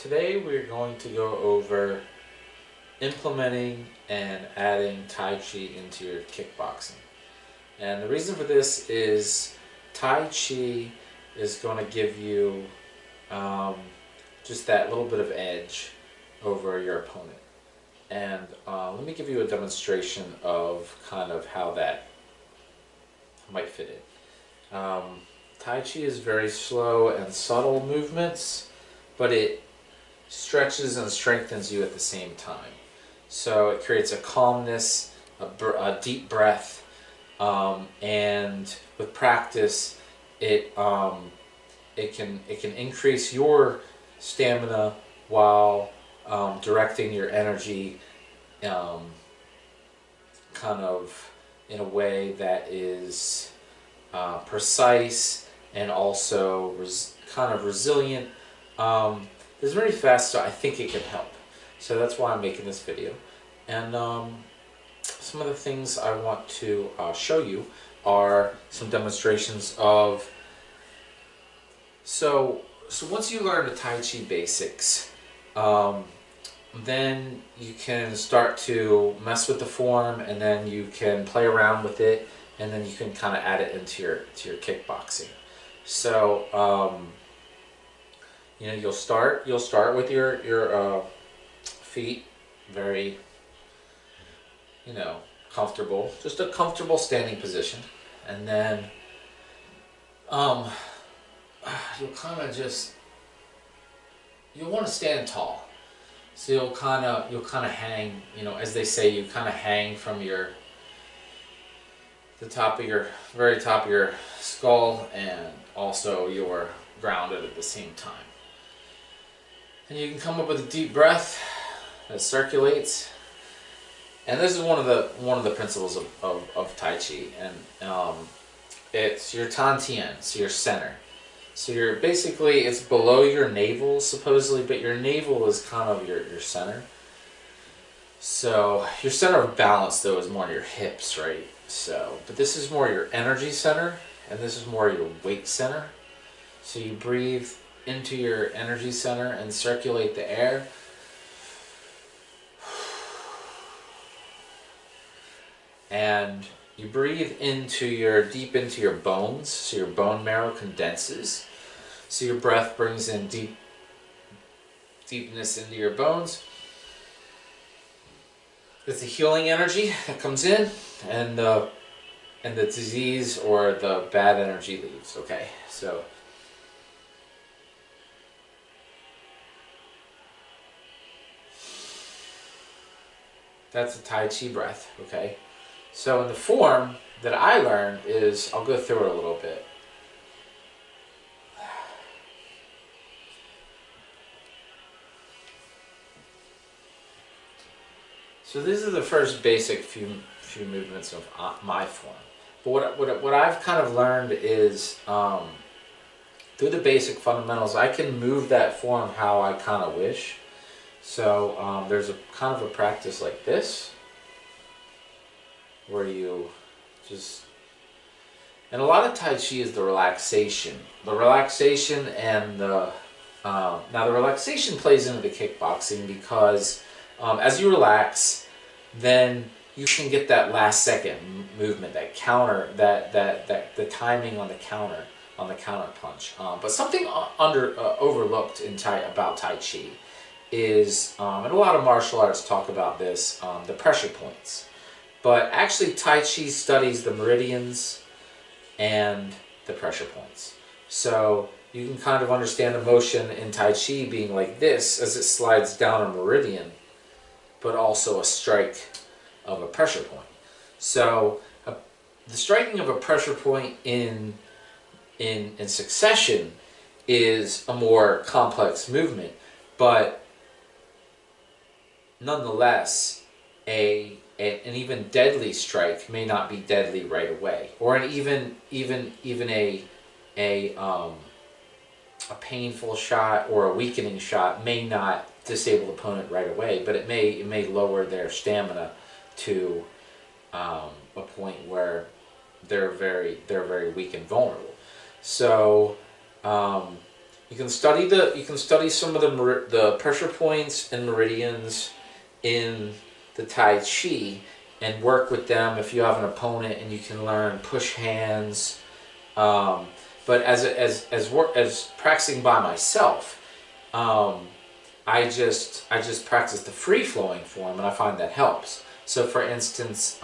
Today we're going to go over implementing and adding Tai Chi into your kickboxing. And the reason for this is Tai Chi is going to give you just that little bit of edge over your opponent. And let me give you a demonstration of kind of how that might fit in. Tai Chi is very slow and subtle movements, but it stretches and strengthens you at the same time. So it creates a calmness, a deep breath, and with practice, it can increase your stamina while directing your energy, kind of in a way that is precise and also kind of resilient. It's very fast, so I think it can help. So that's why I'm making this video. And some of the things I want to show you are some demonstrations of. So once you learn the Tai Chi basics, then you can start to mess with the form, and then you can play around with it, and then you can kind of add it into your kickboxing. So you know, you'll start with your feet very, you know, comfortable, just a comfortable standing position, and then you'll kind of you'll want to stand tall. So you'll kind of hang, you know, as they say, you kind of hang from the top of your very top of your skull, and also you're grounded at the same time. And you can come up with a deep breath that circulates. And this is one of the principles of Tai Chi, and it's your Tantien, so your center. So you're basically, it's below your navel supposedly, but your navel is kind of your center. So your center of balance though is more your hips, right? So, but this is more your energy center, and this is more your weight center. So you breathe into your energy center and circulate the air. And you breathe deep into your bones, so your bone marrow condenses. So your breath brings in deepness into your bones. It's the healing energy that comes in, and the disease or the bad energy leaves. Okay, so that's a Tai Chi breath. Okay. So in the form that I learned is, I'll go through it a little bit. So these are the first basic few movements of my form. But what I've kind of learned is, through the basic fundamentals, I can move that form how I kind of wish. So there's a kind of a practice like this, where you just, and a lot of Tai Chi is the relaxation. The relaxation and now the relaxation plays into the kickboxing because as you relax, then you can get that last second movement, that counter, that the timing on the counter punch. But something overlooked about Tai Chi is, and a lot of martial arts talk about this, the pressure points. But actually Tai Chi studies the meridians and the pressure points. So you can kind of understand the motion in Tai Chi being like this as it slides down a meridian, but also a strike of a pressure point. So the striking of a pressure point in succession is a more complex movement, but nonetheless, an even deadly strike may not be deadly right away, or an even a painful shot or a weakening shot may not disable the opponent right away, but it may lower their stamina to a point where they're very weak and vulnerable. So You can study some of the pressure points and meridians in the Tai Chi and work with them if you have an opponent, and you can learn push hands. But as practicing by myself, I just practice the free flowing form, and I find that helps. So for instance,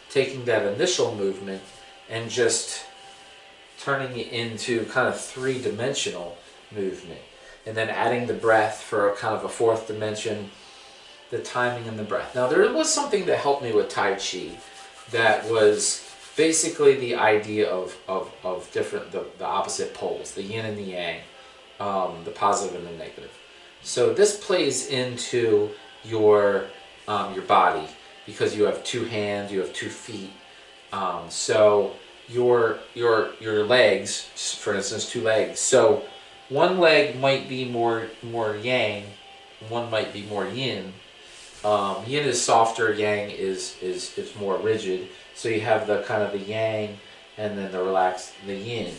taking that initial movement and just turning it into kind of three-dimensional movement, and then adding the breath for kind of a fourth dimension, the timing and the breath. Now there was something that helped me with Tai Chi that was basically the idea of different, the opposite poles, the yin and the yang, the positive and the negative. So this plays into your body, because you have two hands, you have 2 feet. So your legs, for instance, 2 legs. So one leg might be more yang, one might be more yin. Yin is softer, yang is more rigid. So you have the kind of the yang, and then the relaxed, the yin,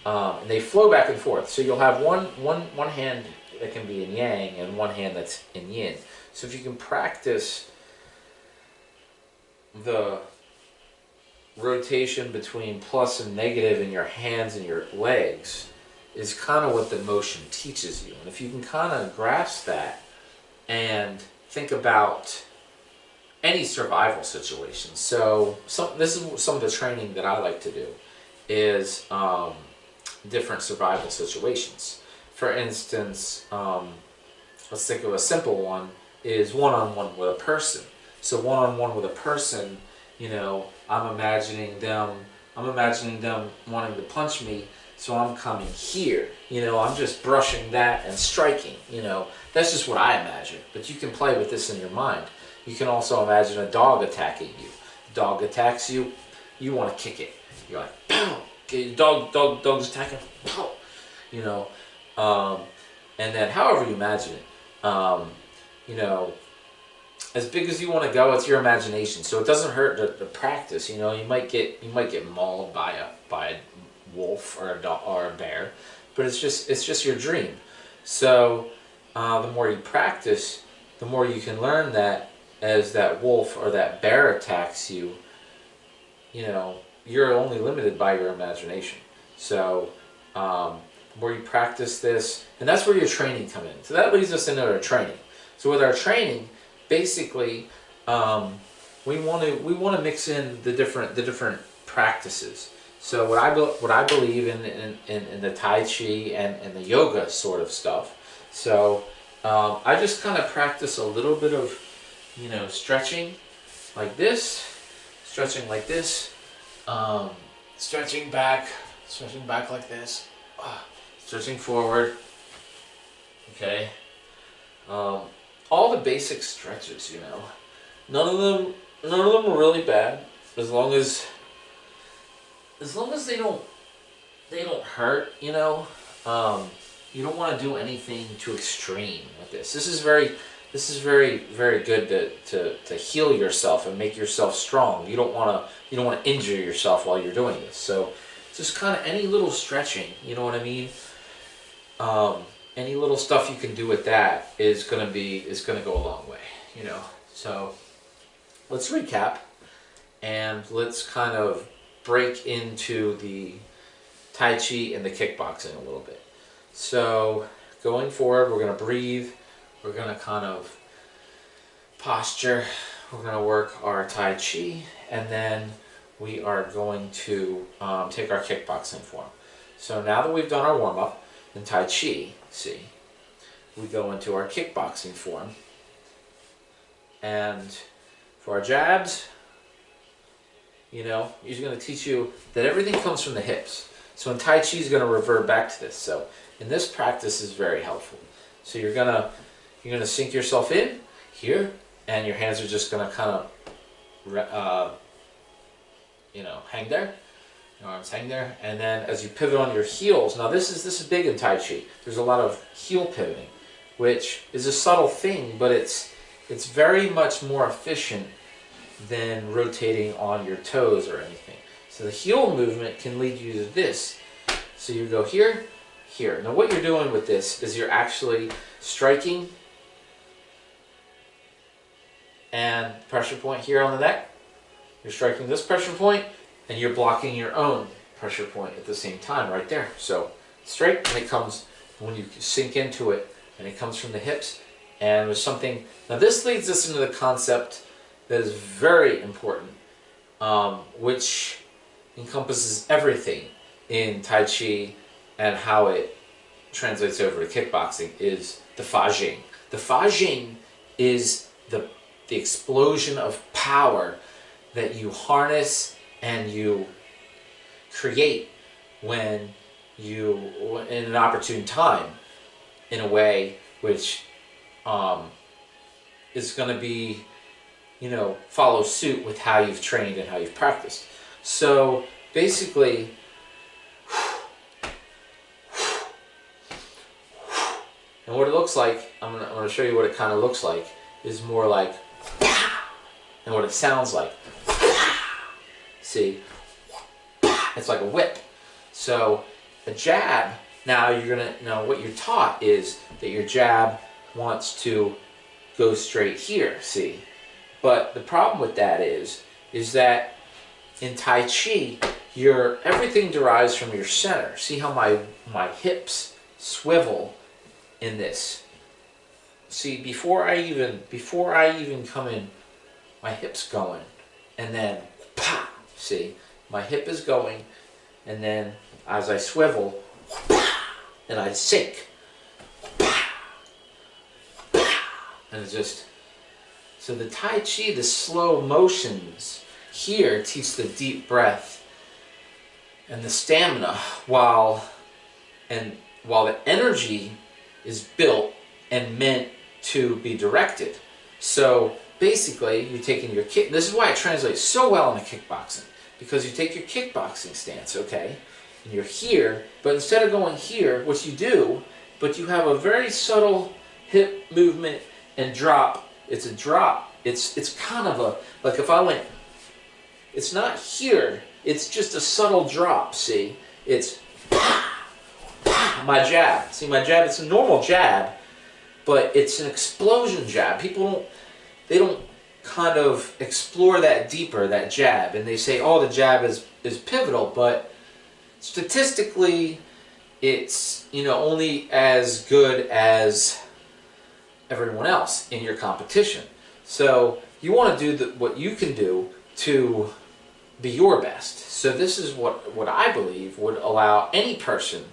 and they flow back and forth. So you'll have one hand that can be in yang and one hand that's in yin. So if you can practice the rotation between plus and negative in your hands and your legs, is kind of what the motion teaches you. And if you can kind of grasp that and think about any survival situation. So this is some of the training that I like to do, is different survival situations. For instance, let's think of a simple one, is one-on-one with a person. So one-on-one with a person, you know, I'm imagining them wanting to punch me, so I'm coming here. You know, I'm just brushing that and striking. You know, that's just what I imagine. But you can play with this in your mind. You can also imagine a dog attacking you. The dog attacks you, you want to kick it. You're like, pow! Okay, dog's attacking, pow! You know, and then however you imagine it, you know, as big as you want to go, it's your imagination. So it doesn't hurt to practice. You know, you might get mauled by a wolf or a dog or a bear, but it's just your dream. So the more you practice, the more you can learn that as that wolf or that bear attacks you, you know, you're only limited by your imagination. So the more you practice this, and that's where your training comes in. So that leads us into our training. So with our training, basically, we want to mix in the different practices. So what I believe in the Tai Chi and the yoga sort of stuff. So I just kind of practice a little bit of, you know, stretching like this, stretching like this, stretching back like this, stretching forward. Okay. All the basic stretches, you know. None of them are really bad, as long as they don't hurt, you know. You don't want to do anything too extreme with this. This is very good to heal yourself and make yourself strong. You don't want to injure yourself while you're doing this. So just kind of any little stretching, you know what I mean? Any little stuff you can do with that is gonna go a long way, you know. So let's recap, and let's kind of break into the Tai Chi and the kickboxing a little bit. So going forward, we're gonna breathe, we're gonna kind of posture, we're gonna work our Tai Chi, and then we are going to take our kickboxing form. So now that we've done our warm-up in Tai Chi, see, we go into our kickboxing form, and for our jabs, you know, he's going to teach you that everything comes from the hips. So in Tai Chi, he's going to revert back to this. So in this practice is very helpful. So you're gonna sink yourself in here, and your hands are just going to kind of you know, hang there. Your arms hang there, and then as you pivot on your heels, now this is big in Tai Chi. There's a lot of heel pivoting, which is a subtle thing, but it's very much more efficient than rotating on your toes or anything. So the heel movement can lead you to this. So you go here, here. Now what you're doing with this is you're actually striking and pressure point here on the neck. You're striking this pressure point and you're blocking your own pressure point at the same time right there. So straight, and it comes when you sink into it, and it comes from the hips. And there's something, now this leads us into the concept that is very important, which encompasses everything in Tai Chi and how it translates over to kickboxing, is the Fa Jing. The Fa Jing is the explosion of power that you harness and you create when you, in an opportune time, in a way which is going to be, you know, follow suit with how you've trained and how you've practiced. So basically, and what it looks like, I'm gonna show you what it kind of looks like, is more like, and what it sounds like. See, it's like a whip. So a jab, now what you're taught is that your jab wants to go straight here, see? But the problem with that is that in Tai Chi, everything derives from your center. See how my hips swivel in this? See, before I even come in, my hip's going, and then pop. See, my hip is going, and then as I swivel, and I sink, and it's just, so the Tai Chi, the slow motions here teach the deep breath and the stamina, while the energy is built and meant to be directed. So basically, you're taking your kick. This is why it translates so well into kickboxing, because you take your kickboxing stance, okay, and you're here, but instead of going here, what you do, but you have a very subtle hip movement and drop. It's a drop. It's kind of a, like if I went, it's not here, it's just a subtle drop, see? It's my jab. See, my jab, it's a normal jab, but it's an explosion jab. People don't kind of explore that deeper, that jab, and they say, oh, the jab is pivotal, but statistically, it's, you know, only as good as everyone else in your competition. So you want to do what you can do to be your best. So this is what I believe would allow any person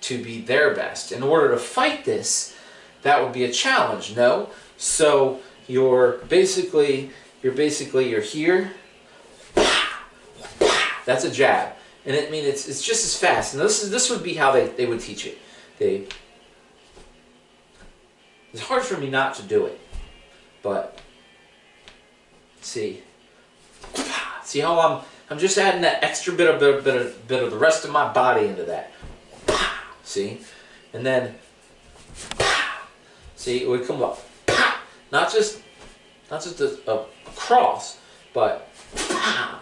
to be their best. In order to fight this, that would be a challenge, no? So you're here, that's a jab, and it's just as fast. And this would be how they would teach it. It's hard for me not to do it, but see how I'm just adding that extra bit of the rest of my body into that. See, and then see, it would come up, not just a cross, but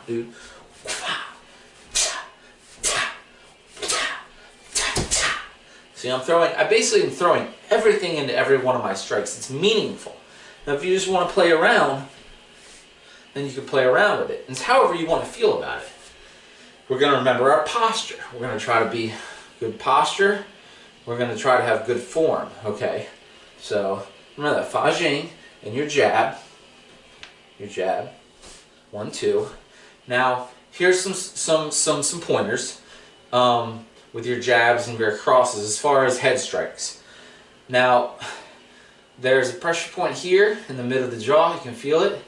dude. See, I basically am throwing everything into every one of my strikes. It's meaningful. Now, if you just want to play around, then you can play around with it. It's however you want to feel about it. We're going to remember our posture. We're going to try to be good posture. We're going to try to have good form, okay? So, remember that Fa Jing and your jab. Your jab. 1, 2. Now, here's some pointers with your jabs and your crosses as far as head strikes. Now, there's a pressure point here in the middle of the jaw. You can feel it.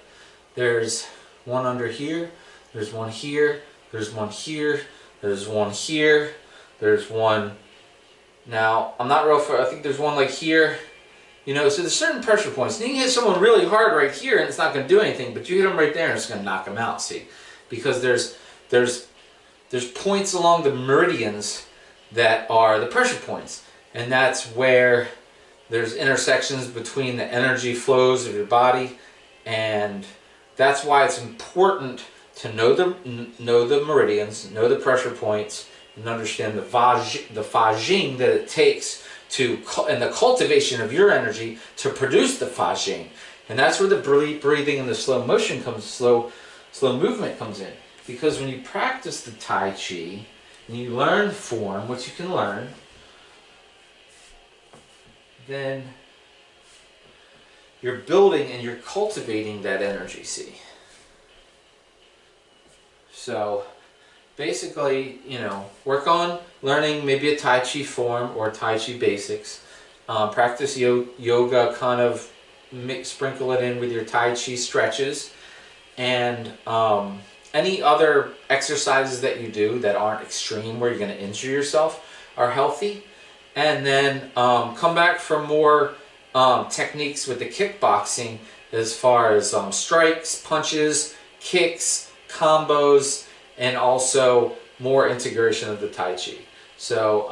There's one under here. There's one here. There's one here. There's one here. There's one. Now, I'm not real far. I think there's one like here. You know, so there's certain pressure points. And you can hit someone really hard right here and it's not going to do anything, but you hit them right there and it's going to knock them out, see? Because there's points along the meridians that are the pressure points. And that's where there's intersections between the energy flows of your body, and that's why it's important to know the meridians, know the pressure points, and understand the Fajing that it takes to, and the cultivation of your energy to produce the Fajing. And that's where the breathing and the slow motion comes, slow movement comes in. Because when you practice the Tai Chi, and you learn form, which you can learn, then you're building and you're cultivating that energy, see? So basically, you know, work on learning maybe a Tai Chi form or Tai Chi basics. Practice yoga, kind of sprinkle it in with your Tai Chi stretches. And any other exercises that you do that aren't extreme where you're going to injure yourself are healthy. And then come back for more techniques with the kickboxing as far as strikes, punches, kicks, combos, and also more integration of the Tai Chi. So